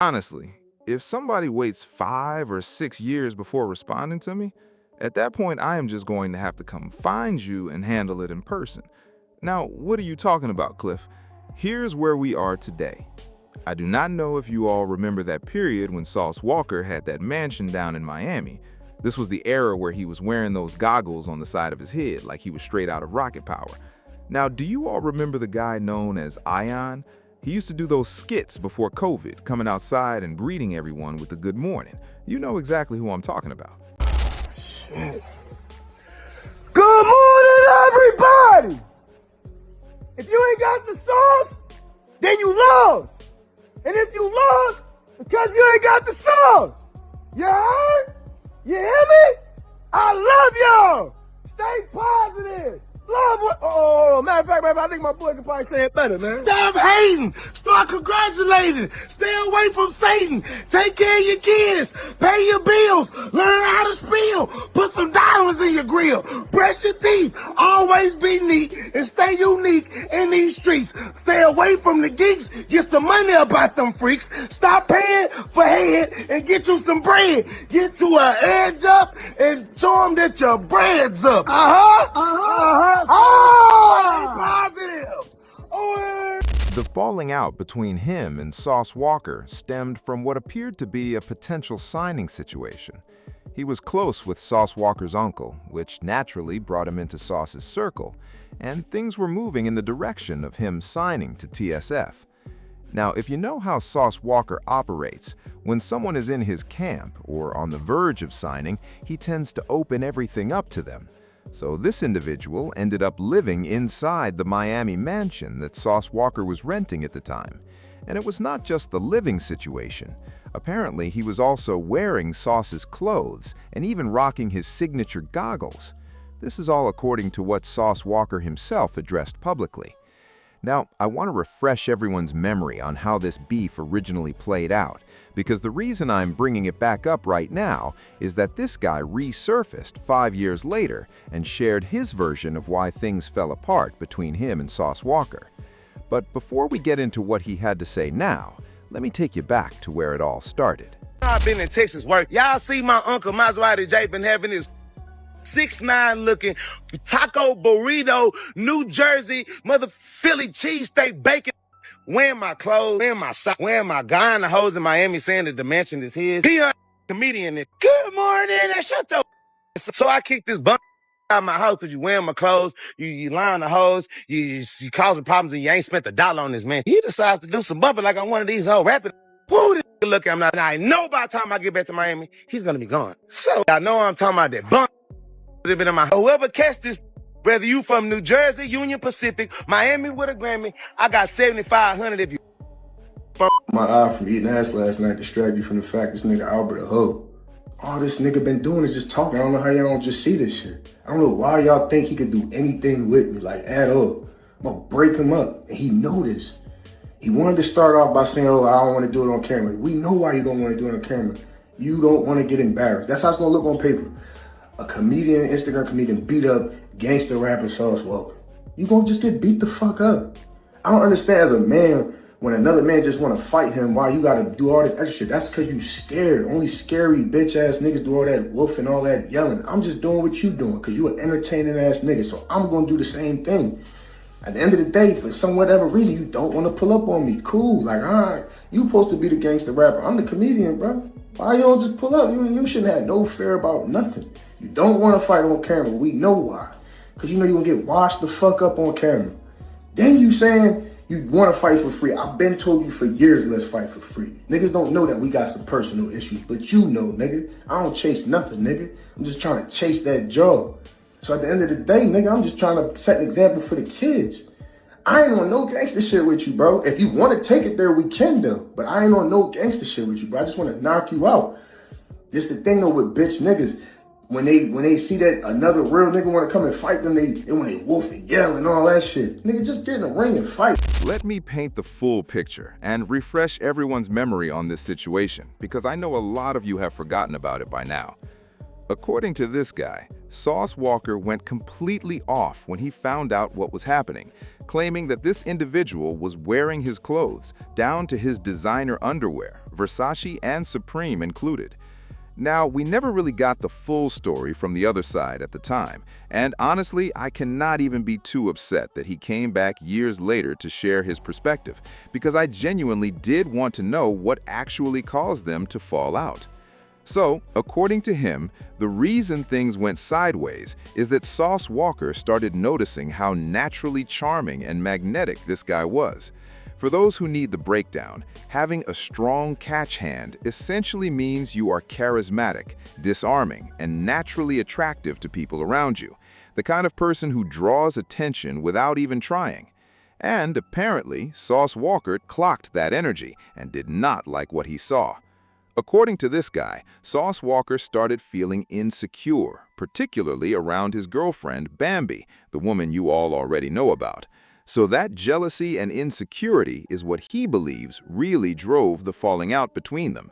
Honestly, if somebody waits 5 or 6 years before responding to me, at that point I am just going to have to come find you and handle it in person. Now, what are you talking about, Cliff? Here's where we are today. I do not know if you all remember that period when Sauce Walker had that mansion down in Miami. This was the era where he was wearing those goggles on the side of his head like he was straight out of Rocket Power. Now, do you all remember the guy known as Ion? He used to do those skits before COVID, coming outside and greeting everyone with a good morning. You know exactly who I'm talking about. Good morning, everybody! If you ain't got the sauce, then you lost. And if you lost, because you ain't got the sauce. You heard? You hear me? I love y'all. Stay positive. Love what? Oh, matter of fact, I think my boy can probably say it better, man. Stop hating. Start congratulating. Stay away from Satan. Take care of your kids. Pay your bills. Learn how to spill. Put some diamonds in your grill. Brush your teeth. Always be neat and stay unique in these streets. Stay away from the geeks. Get some money about them freaks. Stop paying for head and get you some bread. Get you an edge up and show them that your bread's up. Stay positive. The falling out between him and Sauce Walker stemmed from what appeared to be a potential signing situation. He was close with Sauce Walker's uncle, which naturally brought him into Sauce's circle, and things were moving in the direction of him signing to TSF. Now, if you know how Sauce Walker operates, when someone is in his camp or on the verge of signing, he tends to open everything up to them. So this individual ended up living inside the Miami mansion that Sauce Walker was renting at the time. And it was not just the living situation. Apparently, he was also wearing Sauce's clothes and even rocking his signature goggles. This is all according to what Sauce Walker himself addressed publicly. Now, I want to refresh everyone's memory on how this beef originally played out, because the reason I'm bringing it back up right now is that this guy resurfaced 5 years later and shared his version of why things fell apart between him and Sauce Walker. But before we get into what he had to say now, let me take you back to where it all started. I've been in Texas work. Y'all see my uncle Maserati J been having his 6'9" looking taco burrito, New Jersey, mother Philly cheesesteak bacon. Wearing my clothes, wearing my socks, wearing my guy in the hose in Miami saying that the mansion is his. He a comedian. Good morning, and shut up. So I kicked this bum out of my house because you wearing my clothes, you lie on the hose, you causing problems and you ain't spent $1 on this man. He decides to do some bumping like I'm one of these old rapping. Woo, this look, I'm not. I know by the time I get back to Miami, he's gonna be gone. So I know I'm talking about that bump. Living in my whoever catch this, whether you from New Jersey, Union Pacific, Miami with a Grammy, I got 7,500 if you. My eye from eating ass last night distracted you from the fact this nigga Albert a hoe. All this nigga been doing is just talking. I don't know how y'all don't just see this shit. I don't know why y'all think he could do anything with me, like at all. I'm gonna break him up, and he know this. He wanted to start off by saying, oh, I don't want to do it on camera. We know why you don't want to do it on camera. You don't want to get embarrassed. That's how it's gonna look on paper. A comedian, Instagram comedian, beat up gangster rapper Sauce Walker. You gonna just get beat the fuck up. I don't understand as a man, when another man just wanna fight him, why you gotta do all this extra shit. That's cause you scared. Only scary bitch ass niggas do all that wolf and all that yelling. I'm just doing what you doing cause you an entertaining ass nigga. So I'm gonna do the same thing. At the end of the day, for some whatever reason, you don't wanna pull up on me. Cool, like, all right, you supposed to be the gangster rapper. I'm the comedian, bro. Why you don't just pull up? You shouldn't have no fear about nothing. You don't want to fight on camera. We know why. Because you know you're going to get washed the fuck up on camera. Then you saying you want to fight for free. I've been told you for years, let's fight for free. Niggas don't know that we got some personal issues. But you know, nigga. I don't chase nothing, nigga. I'm just trying to chase that job. So at the end of the day, nigga, I'm just trying to set an example for the kids. I ain't on no gangster shit with you, bro. If you want to take it there, we can, though. But I ain't on no gangster shit with you, bro. I just want to knock you out. This the thing, though, with bitch niggas. When they see that another real nigga want to come and fight them, they when they wolf and yell and all that shit. Nigga, just get in the ring and fight. Let me paint the full picture and refresh everyone's memory on this situation, because I know a lot of you have forgotten about it by now. According to this guy, Sauce Walker went completely off when he found out what was happening, claiming that this individual was wearing his clothes down to his designer underwear, Versace and Supreme included. Now, we never really got the full story from the other side at the time, and honestly, I cannot even be too upset that he came back years later to share his perspective, because I genuinely did want to know what actually caused them to fall out. So, according to him, the reason things went sideways is that Sauce Walka started noticing how naturally charming and magnetic this guy was. For those who need the breakdown, having a strong catch hand essentially means you are charismatic, disarming, and naturally attractive to people around you, the kind of person who draws attention without even trying. And apparently, Sauce Walka clocked that energy and did not like what he saw. According to this guy, Sauce Walka started feeling insecure, particularly around his girlfriend, Bambi, the woman you all already know about. So that jealousy and insecurity is what he believes really drove the falling out between them.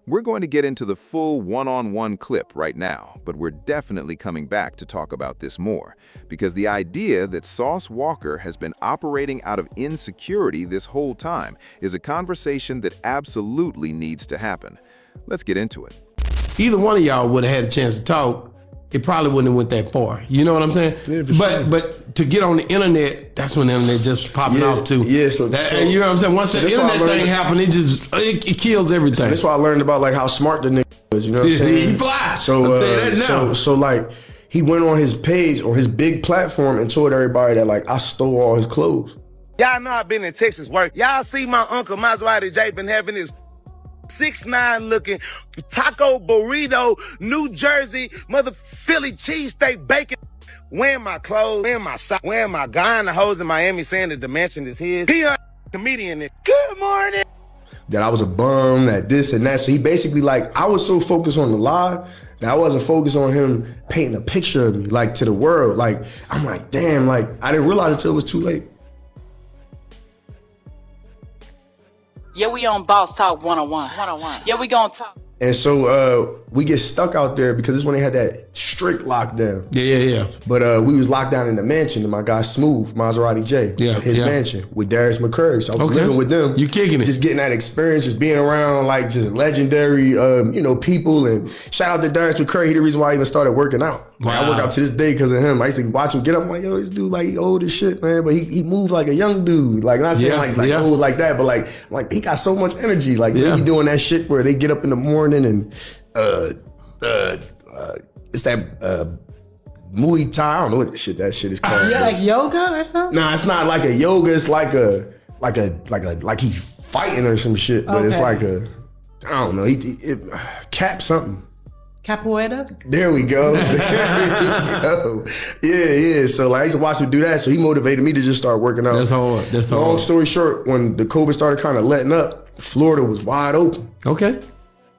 We're going to get into the full one-on-one clip right now, but we're definitely coming back to talk about this more, because the idea that Sauce Walka has been operating out of insecurity this whole time is a conversation that absolutely needs to happen. Let's get into it. Either one of y'all would have had a chance to talk, it probably wouldn't have went that far. You know what I'm saying? Yeah, for sure. But to get on the internet, that's when the internet just popping off too. Yeah, you know what I'm saying? Once the internet thing happened, it kills everything. That's why I learned about like how smart the nigga was. You know what I'm saying? He fly. So, I'm saying that now. so like he went on his page or his big platform and told everybody that like I stole all his clothes. Y'all know I've been in Texas work. Y'all see my uncle Maserati J been having his 6'9" looking taco burrito, New Jersey, mother Philly cheesesteak bacon. Wearing my clothes, wearing my socks, wearing my guy in the hoes in Miami saying the dimension is his. He a comedian. Good morning. That I was a bum, that this and that. So he basically like, I was so focused on the lie that I wasn't focused on him painting a picture of me, like to the world. Like, I'm like, damn, like I didn't realize until it was too late. Yeah, we on Boss Talk 101. Yeah, we gonna talk. And so we get stuck out there because this is when they had that strict lockdown. Yeah. But we was locked down in the mansion, and my guy Smooth, Maserati J, his mansion with Darius McCurry. So I was living with them. You kicking it. Just getting that experience, just being around like just legendary people. And shout out to Darius McCurry, he the reason why I even started working out. Like, I work out to this day because of him. I used to watch him get up. I'm like, yo, this dude, like, he old as shit, man. But he moved like a young dude. Like, not saying like old like that, but like he got so much energy. Like, they be doing that shit where they get up in the morning and it's that Muay Thai. I don't know what that shit is called. Yeah, like yoga or something? Nah, it's not like a yoga. It's like he's fighting or some shit. But it's like I don't know. He cap something. Capoeira? There we go. Yeah. So like, I used to watch him do that. So he motivated me to just start working out. That's hard. Long story short, when the COVID started kind of letting up, Florida was wide open. Okay.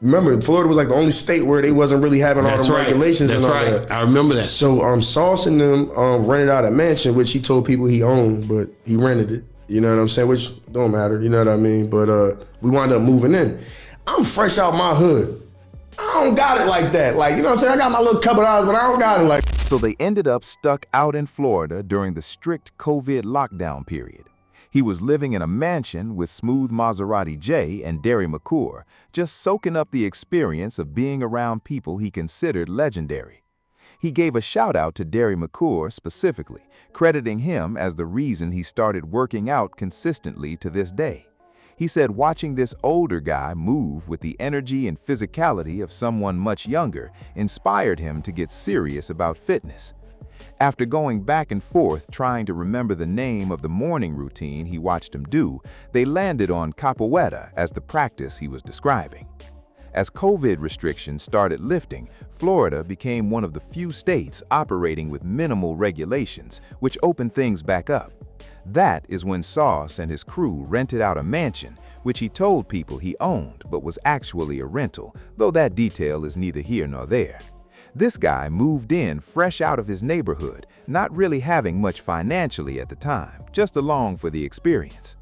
Remember, Florida was like the only state where they wasn't really having all the regulations. That's and all right. that. I remember that. So Sauce and them rented out a mansion, which he told people he owned, but he rented it. You know what I'm saying? Which don't matter. You know what I mean? But we wound up moving in. I'm fresh out my hood. I don't got it like that. Like, you know what I'm saying? I got my little couple dollars, but I don't got it like that. So they ended up stuck out in Florida during the strict COVID lockdown period. He was living in a mansion with Smooth Maserati J and Derry McCour, just soaking up the experience of being around people he considered legendary. He gave a shout out to Derry McCour specifically, crediting him as the reason he started working out consistently to this day. He said watching this older guy move with the energy and physicality of someone much younger inspired him to get serious about fitness. After going back and forth trying to remember the name of the morning routine he watched him do, they landed on capoeira as the practice he was describing. As COVID restrictions started lifting, Florida became one of the few states operating with minimal regulations, which opened things back up. That is when Sauce and his crew rented out a mansion, which he told people he owned but was actually a rental, though that detail is neither here nor there. This guy moved in fresh out of his neighborhood, not really having much financially at the time, just along for the experience.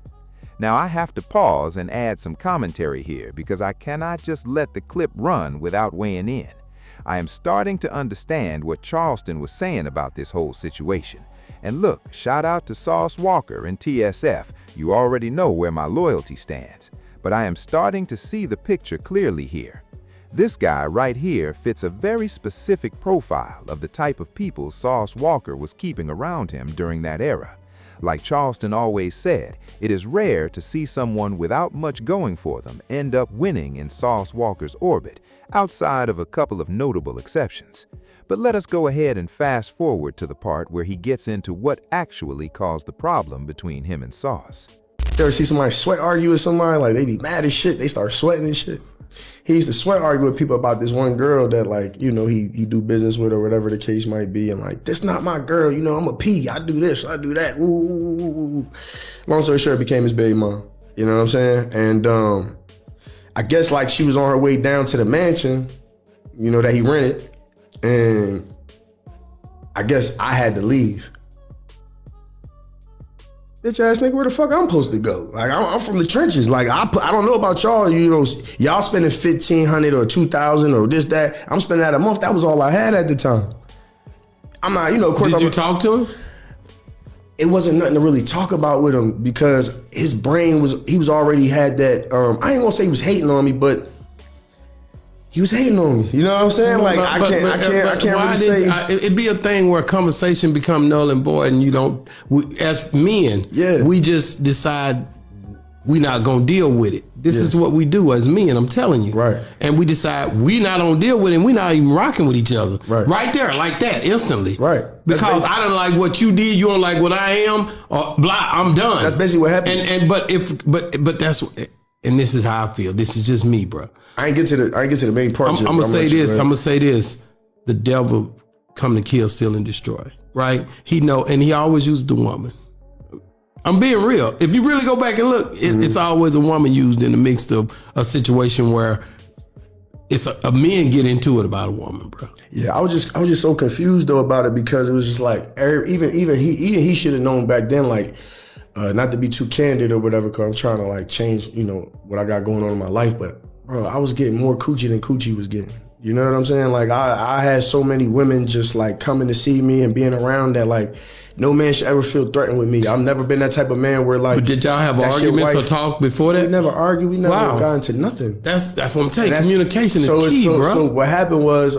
Now I have to pause and add some commentary here because I cannot just let the clip run without weighing in. I am starting to understand what Charleston was saying about this whole situation. And look, shout out to Sauce Walka and TSF, you already know where my loyalty stands. but I am starting to see the picture clearly here. This guy right here fits a very specific profile of the type of people Sauce Walka was keeping around him during that era. Like Charleston always said, it is rare to see someone without much going for them end up winning in Sauce Walka's orbit, outside of a couple of notable exceptions. But let us go ahead and fast forward to the part where he gets into what actually caused the problem between him and Sauce. You ever see somebody sweat argue with somebody? Like, they be mad as shit, they start sweating and shit. He used to sweat argue with people about this one girl that, like, you know, he do business with or whatever the case might be, and like, this not my girl, you know, I'm a P, I do this, I do that, ooh. Long story short, it became his baby mom, you know what I'm saying? And I guess like she was on her way down to the mansion, you know, that he rented, and I guess I had to leave. Bitch ass nigga, where the fuck I'm supposed to go? Like, I'm from the trenches. Like, I don't know about y'all, you know, y'all spending $1,500 or $2,000 or this, that. I'm spending that a month. That was all I had at the time. I'm not, you know, of course. Did you talk to him? It wasn't nothing to really talk about with him because his brain he was already had that, I ain't gonna say he was hating on me, but he was hating on me. You know what I'm saying? Like, I can't really say. It'd be a thing where a conversation become null and void, and you don't. As men, we just decide we not gonna deal with it. This is what we do as men. I'm telling you. Right. And we decide we not gonna deal with it. And we not even rocking with each other. Right there, like that, instantly. Right. Because I don't like what you did. You don't like what I am. Or blah. I'm done. That's basically what happened. But that's. And this is how I feel. This is just me, bro. I ain't get to the main part. I'm gonna say this. I'm gonna say this. The devil come to kill, steal, and destroy. Right? He know, and he always used the woman. I'm being real. If you really go back and look, it's always a woman used in the mix of a situation where it's a men get into it about a woman, bro. Yeah, I was just so confused though about it because it was just like even he should have known back then, like. Not to be too candid or whatever, because I'm trying to like change, you know, what I got going on in my life. But bro, I was getting more coochie than coochie was getting. You know what I'm saying? Like I had so many women just like coming to see me and being around that like no man should ever feel threatened with me. I've never been that type of man where like. But did y'all have arguments or talk before that? We never argued. We never got into nothing. That's what I'm telling you. Communication is key, bro. So what happened was,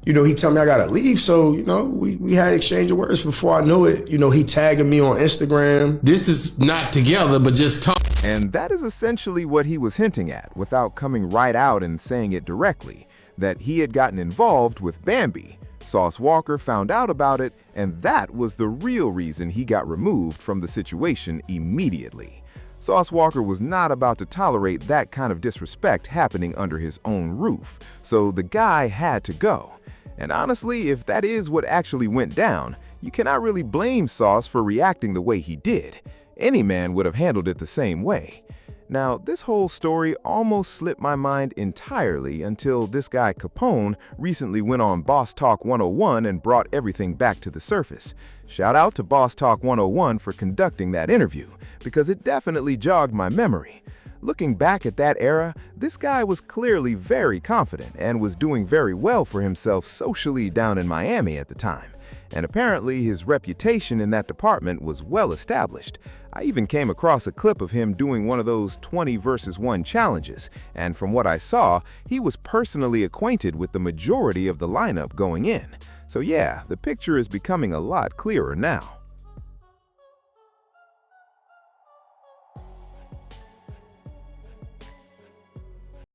you know, he told me I gotta leave. So, you know, we had exchange of words. Before I knew it, you know, he tagging me on Instagram. This is not together, but just talk. And that is essentially what he was hinting at, without coming right out and saying it directly, that he had gotten involved with Bambi. Sauce Walka found out about it, and that was the real reason he got removed from the situation immediately. Sauce Walka was not about to tolerate that kind of disrespect happening under his own roof, so the guy had to go. And honestly, if that is what actually went down, you cannot really blame Sauce for reacting the way he did. Any man would have handled it the same way. Now, this whole story almost slipped my mind entirely until this guy Capone recently went on Boss Talk 101 and brought everything back to the surface. Shout out to Boss Talk 101 for conducting that interview, because it definitely jogged my memory. Looking back at that era, this guy was clearly very confident and was doing very well for himself socially down in Miami at the time. And apparently his reputation in that department was well established. I even came across a clip of him doing one of those 20 versus 1 challenges, and from what I saw, he was personally acquainted with the majority of the lineup going in. So yeah, the picture is becoming a lot clearer now.